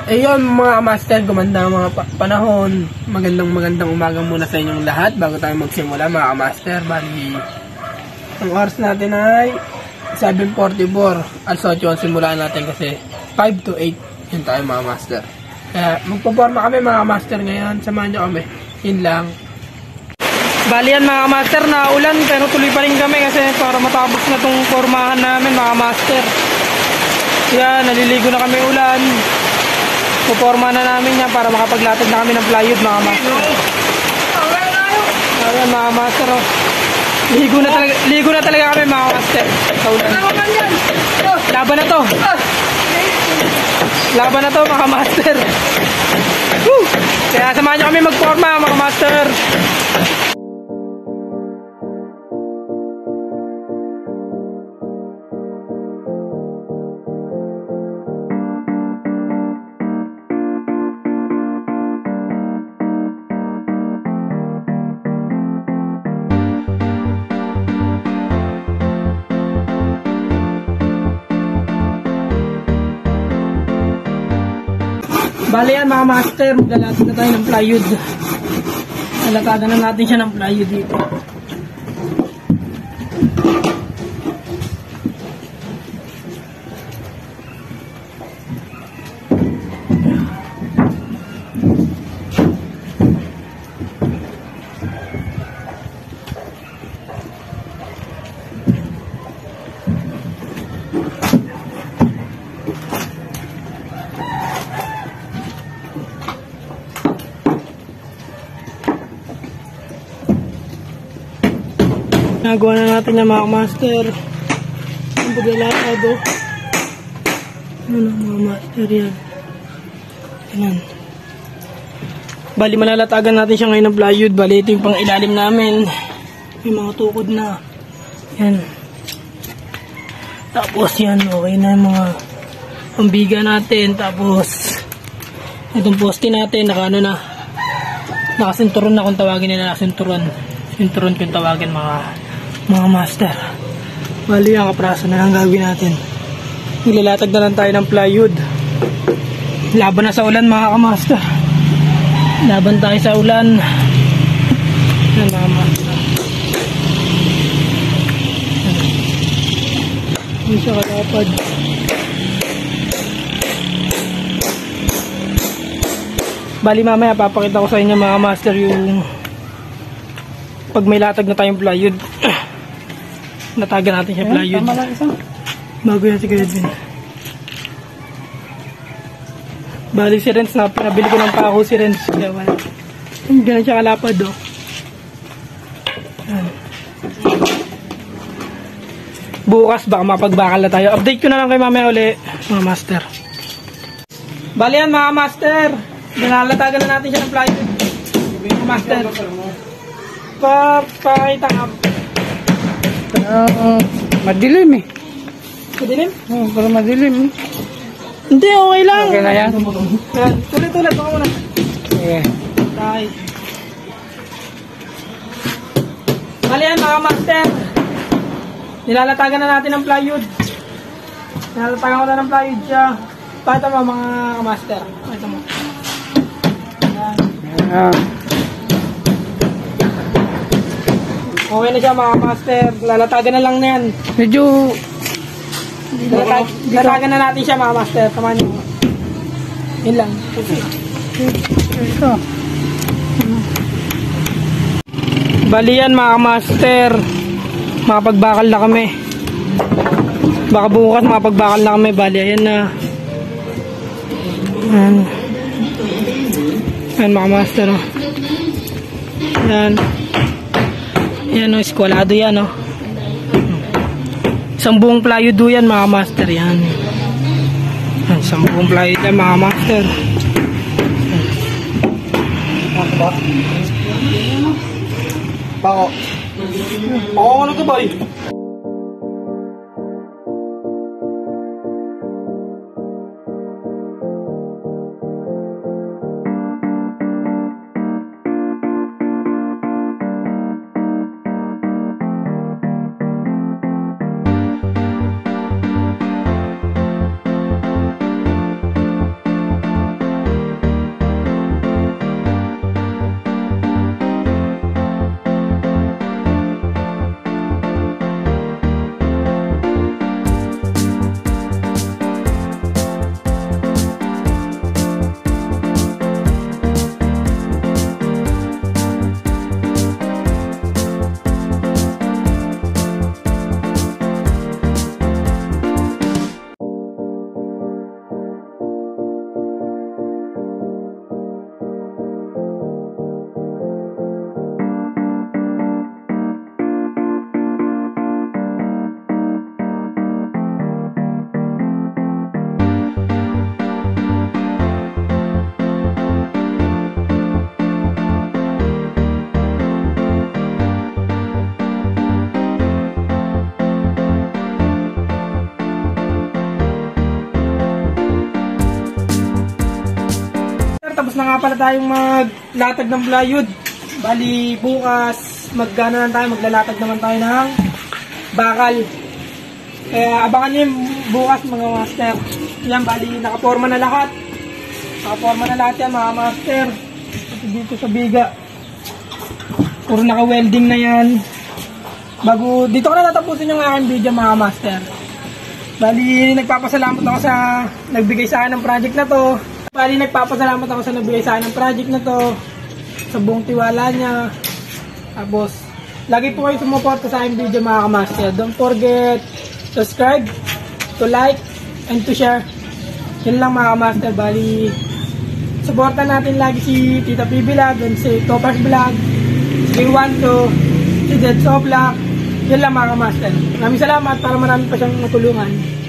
Ayun mga master, gumanda mga panahon. Magandang umaga muna sa inyong lahat bago tayo magsimula mga master. Bali, ang oras natin ay 7:44. Alas 8 ang simulan natin kasi 5 to 8 yun tayo mga master. Kaya magpuporma kami mga master ngayon. Samahan nyo kami. Yun lang. Bali yan mga master, na ulan pero tuloy pa rin kami kasi para matapos na tong formahan namin mga master. Yan, naliligo na kami ulan. Puporma na namin yan para makapaglatag na kami ng plywood mga master. Ayan mga master, oh. Ligo na talaga kami mga master sa ulan. Laban na to. Laban na to mga master. Woo! Kaya samahan nyo kami magporma mga master. Bali yan mga master, maglalatag na tayo ng plywood. Nalatagan na natin siya ng plywood dito. Nagawa na natin yung mga master. Ang paglalakad, oh. Ano mga master yan. Ayan. Bali malalatagan natin siya ngayon ng plywood. Bali ito yung pang ilalim namin. May mga tukod na. Yan. Tapos yan, okay na yung mga pambiga natin. Tapos itong poste natin, naka ano na. Nakasinturon na kung tawagin nila. Nakasinturon. Sinturon kung tawagin mga master. Bali ang kapraso na lang gagawin natin. Nilalatag na lang tayo ng plywood. Laban na sa ulan mga kamaster. Laban tayo sa ulan. Yan mga master. Hindi siya kalapad. Bali mamaya papakita ko sa inyo mga master yung pag may latag na tayong plywood. Natagan natin siya plywood. Tama lang isang. Bago yan si Gredwin. Bali si Renz na pinabili ko ng pako si Renz. Kaya wala. Hindi na siya kalapad, oh. Bukas baka mapagbakal na tayo. Update ko na lang kay mamaya uli mga master. Bali yan mga master. Nilalatagan na natin siya ng plywood. Mga master. Papakita nga. Madilim eh. Madilim? Oo, pero madilim eh. Hindi, okay lang. Okay na yan? Yan. Tulit, baka muna. Sige. Tayo. Bali yan mga master. Nilalatagan na natin ng plywood. Nilalatagan ko na ng plywood siya. Pakita mo mga master. Pakita mo. Yan. Yan. Okay na siya mga master. Lalatagan na lang na yan. Medyo Lalatagan na natin siya mga master. Samahan niyo. Yun lang. ito. Bali yan mga master. Makapagbakal na kami. Baka bukas makapagbakal na kami. Bali ayan na. Ayan mga master, oh. Ayan. Yan, oh, eskwalado yan, oh. Isang buong plywood yan mga master. Yan. Isang buong plywood yan mga master. Bako. Bako ano to boy? tapos na nga pala tayong maglatag ng plywood. Bali, bukas, maglalatag naman tayo ng bakal. Kaya abangan nyo yung bukas mga master. Yan, bali, nakaporma na lahat. Nakaporma na lahat yan mga master. Ito dito sa biga. Puro naka-welding na yan. Bago, dito ko na natapusin yung aking video mga master. Bali, nagpapasalamat ako sa nagbigay sa akin ng project na to. Bali, nagpapasalamat ako sa nagbigay sa akin ng project na to. Sa buong tiwala niya. Tapos, lagi po kayo sumuporta sa aking video mga master. Don't forget, subscribe, to like, and to share. Yun lang mga master. Bali, supportan natin lagi si Tita P Vlog, and si Topaz Vlog, si Wanto, si Dead So Vlog. Yun lang mga master. Maraming salamat para marami pa siyang matulungan.